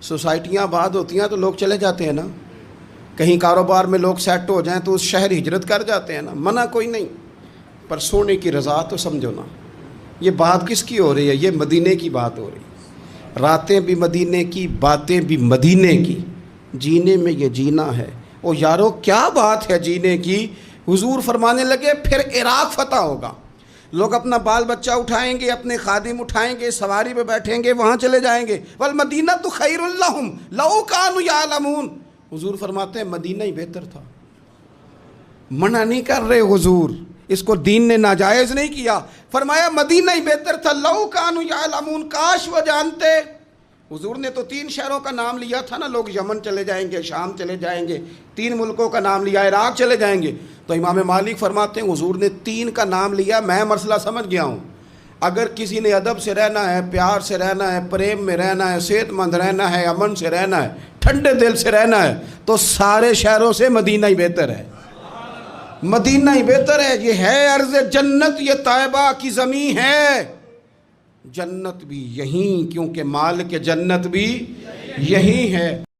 سوسائٹیاں آباد ہوتی ہیں تو لوگ چلے جاتے ہیں نا، کہیں کاروبار میں لوگ سیٹ ہو جائیں تو اس شہر ہجرت کر جاتے ہیں نا، منع کوئی نہیں، پر سونے کی رضا تو سمجھو نا۔ یہ بات کس کی ہو رہی ہے؟ یہ مدینے کی بات ہو رہی ہے، راتیں بھی مدینے کی، باتیں بھی مدینے کی، جینے میں یہ جینا ہے۔ او یارو کیا بات ہے جینے کی؟ حضور فرمانے لگے پھر عراق فتح ہوگا، لوگ اپنا بال بچہ اٹھائیں گے، اپنے خادم اٹھائیں گے، سواری پہ بیٹھیں گے، وہاں چلے جائیں گے۔ والمدینہ تو خیر لہم لو کانوا یعلمون، حضور فرماتے ہیں مدینہ ہی بہتر تھا۔ منع نہیں کر رہے حضور، اس کو دین نے ناجائز نہیں کیا، فرمایا مدینہ ہی بہتر تھا، لو کانوا یعلمون، کاش وہ جانتے۔ حضور نے تو 3 شہروں کا نام لیا تھا نا، لوگ یمن چلے جائیں گے، شام چلے جائیں گے، 3 ملکوں کا نام لیا، عراق چلے جائیں گے۔ تو امام مالک فرماتے ہیں حضور نے 3 کا نام لیا، میں مسئلہ سمجھ گیا ہوں۔ اگر کسی نے ادب سے رہنا ہے، پیار سے رہنا ہے، پریم میں رہنا ہے، صحت مند رہنا ہے، امن سے رہنا ہے، ٹھنڈے دل سے رہنا ہے، تو سارے شہروں سے مدینہ ہی بہتر ہے، مدینہ ہی بہتر ہے۔ یہ ہے ارض جنت، یہ طیبہ کی زمین ہے، جنت بھی یہیں، کیونکہ مالک جنت بھی یہیں ہے۔